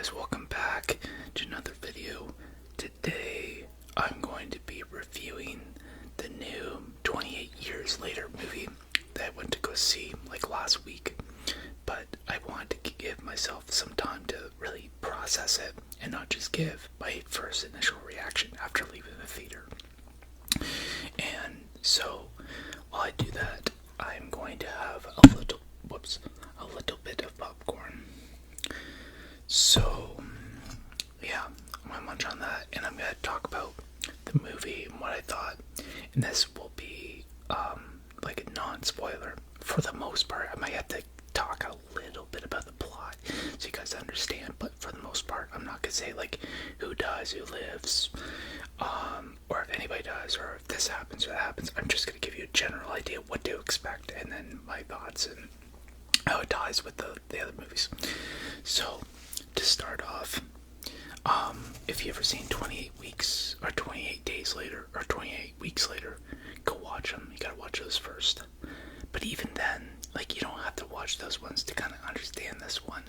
guys, welcome back to another video. Today I'm going to be reviewing the new 28 Years Later movie that I went to go see like last week, but I wanted to give myself some time to really process it and not just give my first initial reaction after leaving the theater. And so while I do that, I'm going to have a little bit of popcorn. So, yeah, I'm gonna munch on that, and I'm gonna talk about the movie and what I thought. And this will be like a non-spoiler for the most part. I might have to talk a little bit about the plot so you guys understand, but for the most part, I'm not gonna say like who dies, who lives, or if anybody dies, or if this happens or that happens. I'm just gonna give you a general idea of what to expect, and then my thoughts and how it ties with the other movies. So, to start off, if you ever seen 28 Weeks, or 28 Days Later, or 28 Weeks Later, go watch them. You gotta watch those first. But even then, like, you don't have to watch those ones to kind of understand this one.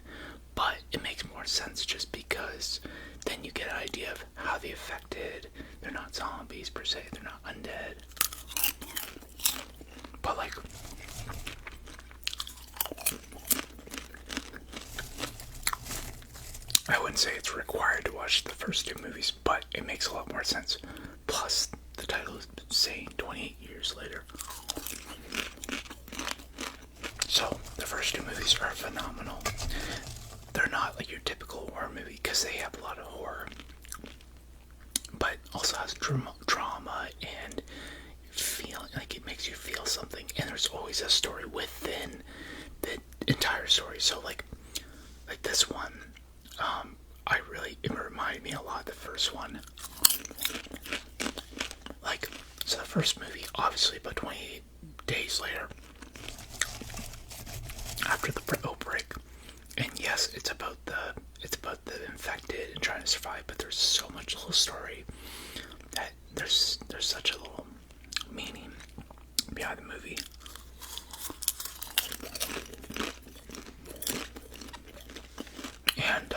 But it makes more sense just because then you get an idea of how they affected. They're not zombies per se, they're not undead. But like, I wouldn't say it's required to watch the first two movies, but it makes a lot more sense. Plus, the title is saying 28 years later. So, the first two movies are phenomenal. They're not like your typical horror movie because they have a lot of horror, but also has drama and feeling, like it makes you feel something, and there's always a story within the entire story. So like this one, it reminded me a lot of the first one. Like, so the first movie, obviously about 28 days later, after the outbreak, and yes, it's about the infected and trying to survive, but there's so much little story that there's such a little meaning behind the movie. And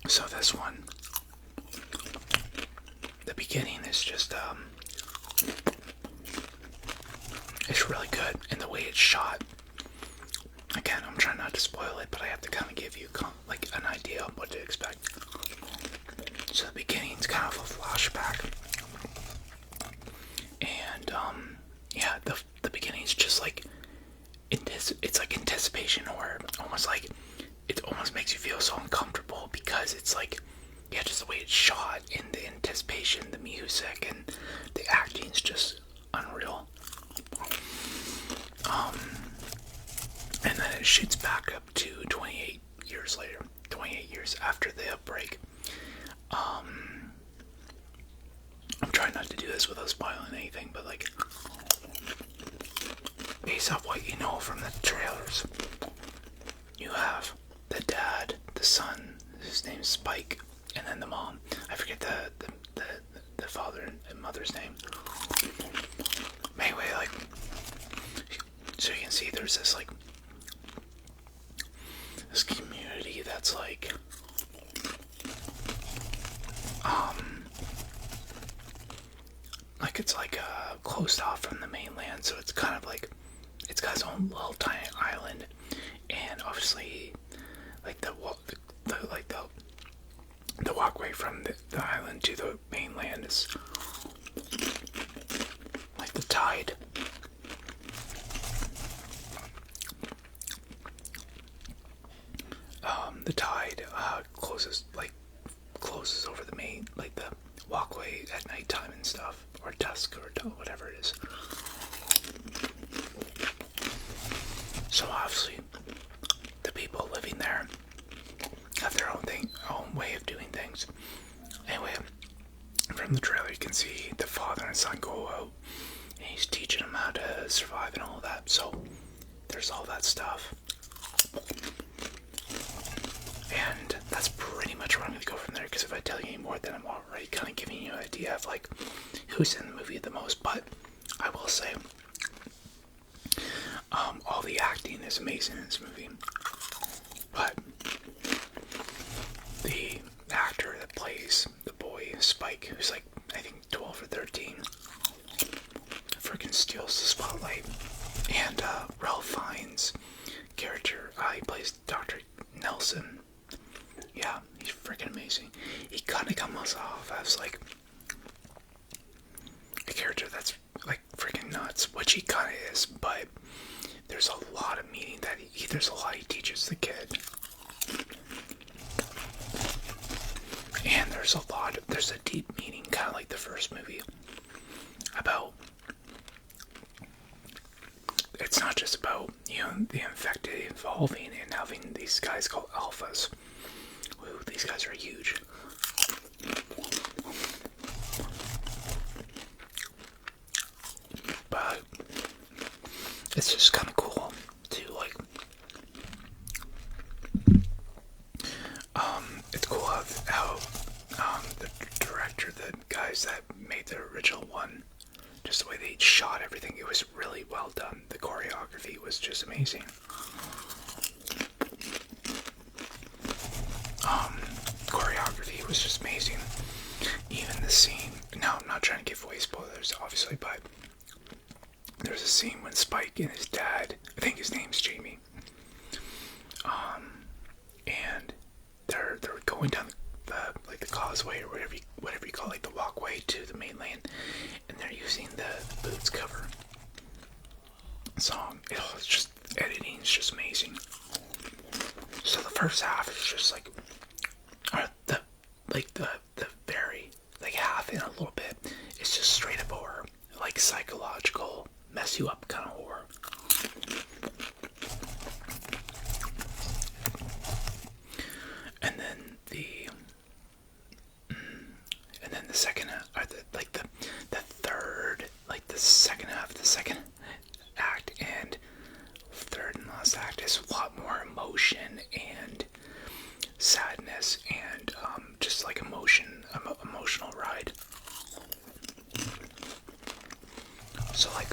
so this one, the beginning is just it's really good, and the way it's shot. Again, I'm trying not to spoil it, but I have to kind of give you like an idea of what to expect. So the beginning's kind of a flashback, and yeah, the beginning's just like it's like anticipation, or almost like it almost makes you feel so uncomfortable because it's like, yeah, just the way it's shot and the anticipation, the music, and the acting's just unreal. And then it shoots back up to 28 years later, 28 years after the outbreak. I'm trying not to do this without spoiling anything, but like, based off what you know from the trailers, you have the dad, the son, his name's Spike, and then the mom. I forget the father and mother's name. Anyway, like, so you can see there's this like this community that's like it's like closed off from the mainland, so it's kind of like it's got its own little tiny island, and obviously like the walkway from the island to the mainland is like the tide. The tide closes over the main, like the walkway at nighttime and stuff, or dusk, or whatever it is. So obviously, the people living there have their own way of doing things. Anyway, from the trailer you can see the father and son go out, and he's teaching them how to survive and all that. So there's all that stuff. And that's pretty much where I'm going to go from there, because if I tell you any more, then I'm already kind of giving you an idea of like who's in the movie the most. But I will say, all the acting is amazing in this movie. But the actor that plays the boy, Spike, who's like, I think 12 or 13, freaking steals the spotlight. And Ralph Fiennes' character, he plays Dr. Nelson. Yeah, he's freaking amazing. He kind of comes off as like a character that's like freaking nuts, which he kind of is, but there's a lot of meaning that there's a lot he teaches the kid. And there's a deep meaning, kind of like the first movie, about, it's not just about, the infected evolving and having these guys called alphas. Ooh, these guys are huge. But it's just kind of cool to like, it's cool how the director, the guys that made the original one, just the way they shot everything, it was really well done. The choreography was just amazing. Choreography was just amazing. Even the scene, now I'm not trying to give away spoilers, obviously, but there's a scene when Spike and his dad, I think his name's Jamie, and they're going down the causeway or whatever you call it, the walkway to the mainland, and they're using the Boots cover song. It's just, editing is just amazing. So the first half is just like, the very, like half in a little bit, it's just straight up horror, like psychological, mess you up kind of horror. And then the second, or the third, like the second half, the second act and third and last act is a lot more emotion and sadness and just like emotional ride. So like,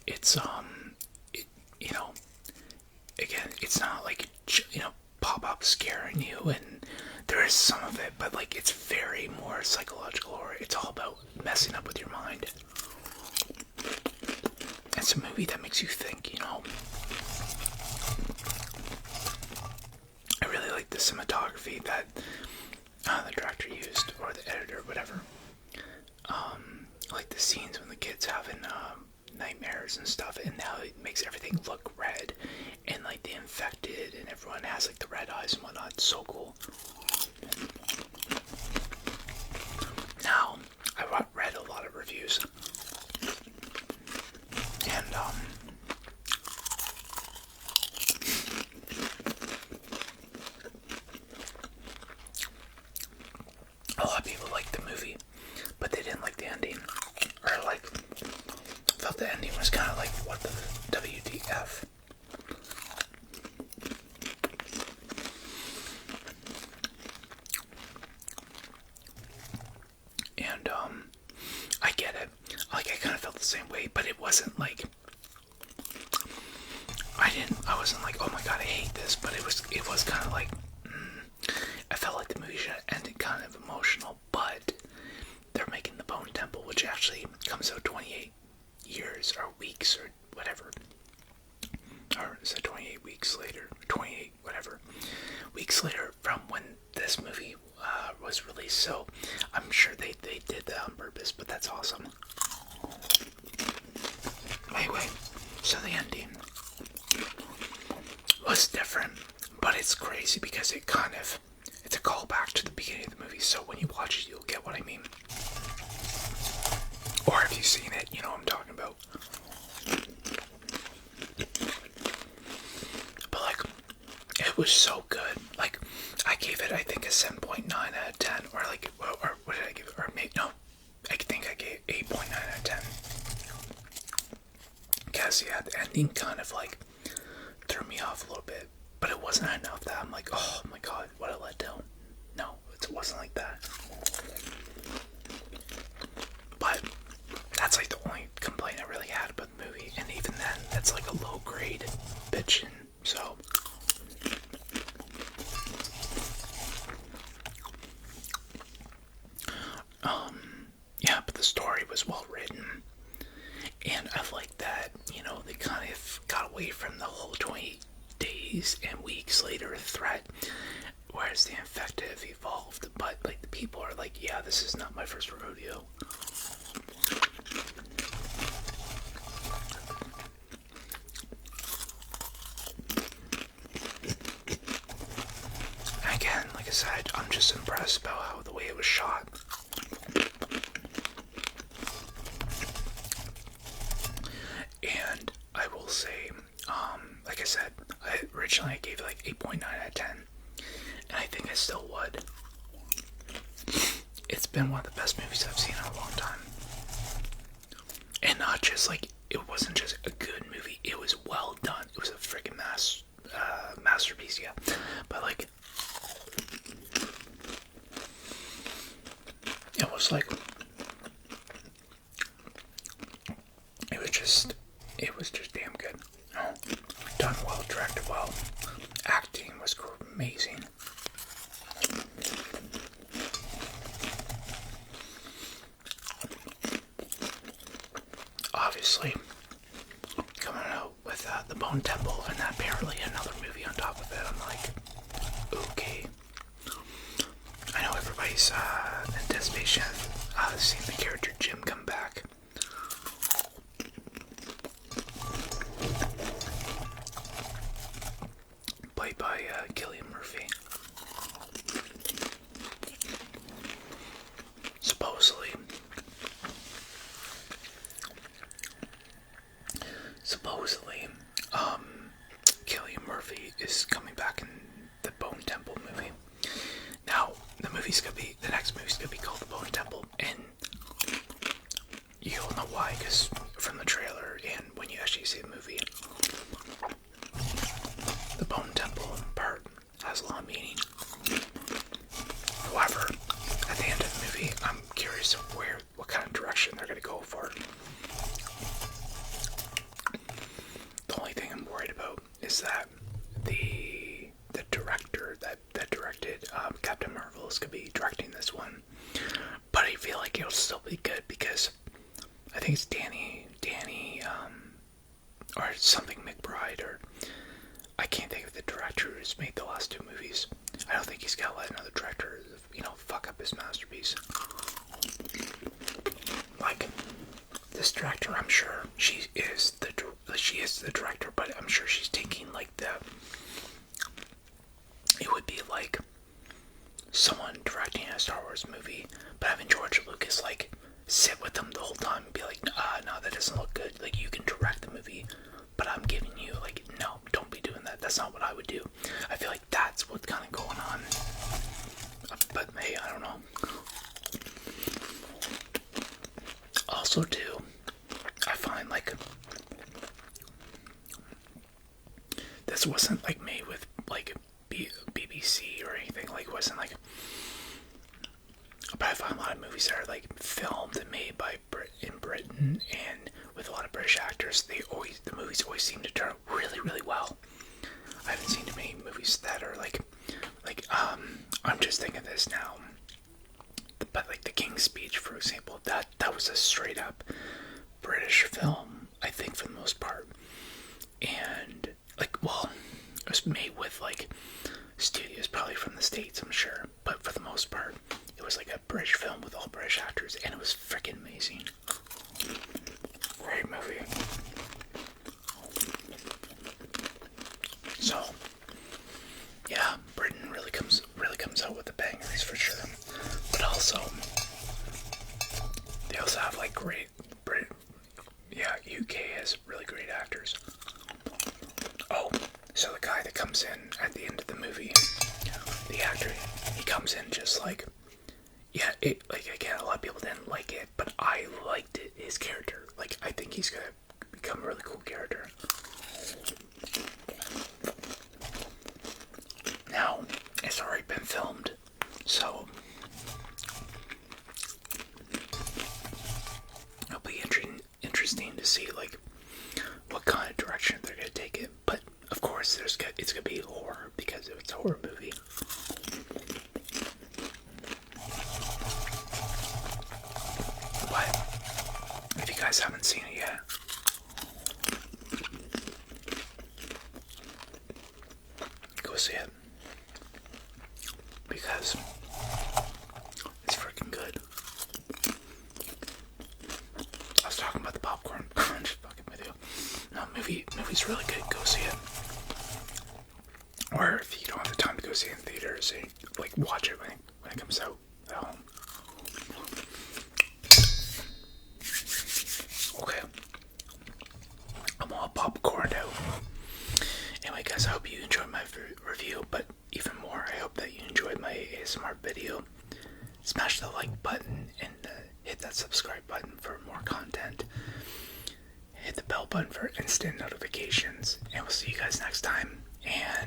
it's again, it's not like pop-up scaring you, and there is some of it, but like it's very more psychological, or it's all about messing up with your mind. It's a movie that makes you think, I really like the cinematography that the director used, or the editor, whatever. Like the scenes when the kid's having nightmares and stuff, and now it makes everything look red, and like the infected, and everyone has like the red eyes and whatnot. It's so cool. Now, I read a lot of reviews, and a lot of people liked the movie, but they didn't like the ending, or like felt the ending was kind of like, what the WTF. And I get it. Like, I kind of felt the same way, but it wasn't like, I wasn't like, oh my god, I hate this, but it was kind of like, I felt like the movie should have ended kind of emotional, but they're making the Bone Temple, which actually comes out 28 years or weeks or whatever, or is it 28 weeks later, 28 whatever weeks later from when this movie was released. So I'm sure they did that on purpose, but that's awesome. Anyway, so the ending was different, but it's crazy because it's a callback to the beginning of the movie, so when you watch it, you'll get what I mean. Or if you've seen it, you know what I'm talking about. But like, it was so good. Like, I gave it, I think, a 7.9 out of 10, or like, or what did I give it? Or maybe, no, I think I gave 8.9 out of 10. Because, yeah, the ending kind of like threw me off a little bit, but it wasn't enough that I'm like, oh my god, what a letdown. No, it wasn't like that. But that's like the only complaint I really had about the movie, and even then, that's like a low grade bitchin'. So yeah, but the story was well written, and I like that, you know, they kind of got away from the whole 20 days and weeks later threat, whereas the infective evolved. But like the people are like, yeah, this is not my first rodeo. Again, like I said, I'm just impressed about how the way it was shot. And I will say, like I said, originally I gave it like 8.9 out of 10, and I think I still would. It's been one of the best movies I've seen in a long time. And not just like, it wasn't just a good movie, it was well done. It was a freaking masterpiece, yeah. But like, it was like, it was just damn good. You know? Done well, directed well. Acting was amazing. Obviously, coming out with the Bone Temple and apparently another movie on top of it, I'm like, okay. I know everybody's in anticipation of seeing the character Jim come back. Played by Cillian Murphy. Supposedly, Cillian Murphy is coming back in the Bone Temple movie. Now, the next movie's gonna be called The Bone Temple, and you'll know why, because from the trailer and when you actually see the movie, the Bone Temple part has a lot of meaning. However, at the end of the movie, I'm curious of what kind of direction they're gonna go for. The only thing I'm worried about is that the director that directed Captain Marvel is gonna be directing this one, but I feel like it'll still be good because I think it's Danny, or something McBride, or I can't think of the director who's made the last two movies. I don't think he's gonna let another director, you know, fuck up his masterpiece. Like, this director, I'm sure she is the director, but I'm sure she's taking like it would be like someone directing a Star Wars movie, but having George Lucas like sit with them the whole time and be like, no, that doesn't look good. Like, you can direct the movie, but I'm giving you like, no, don't be doing that. That's not what I would do. I feel like that's what's kind of going on. But hey, I don't know. Also, too, I find like this wasn't like made with like BBC or anything. Like, it wasn't like. But I find a lot of movies that are like filmed and made by in Britain and with a lot of British actors. The movies always seem to turn out really, really well. I haven't seen too many movies that are like I'm just thinking of this now. But like The King's Speech, for example, that was a straight up British film, I think, for the most part. And like, well, it was made with like studios probably from the States, I'm sure, but for the most part it was like a British film with all British actors, and it was freaking amazing. Great movie. So yeah, Britain really comes out with the bangers for sure. But also, they also have like great UK has really great actors. Oh, so the guy that comes in at the end of the movie, the actor, he comes in just like, yeah, like, again, a lot of people didn't like it, but I liked it, his character. Like, I think he's gonna become a really cool character. Now, it's already been filmed, so it'll be interesting to see like what kind of direction see it. Because it's freaking good. I was talking about the popcorn. I'm just fucking with you. No, movie's really good. Go see it. Or if you don't have the time to go see it in theaters, like watch it when it comes out at home. Okay. I'm all popcorned out. Anyway, guys, I hope you enjoyed my review, but even more, I hope that you enjoyed my ASMR video. Smash the like button and hit that subscribe button for more content. Hit the bell button for instant notifications, and we'll see you guys next time. And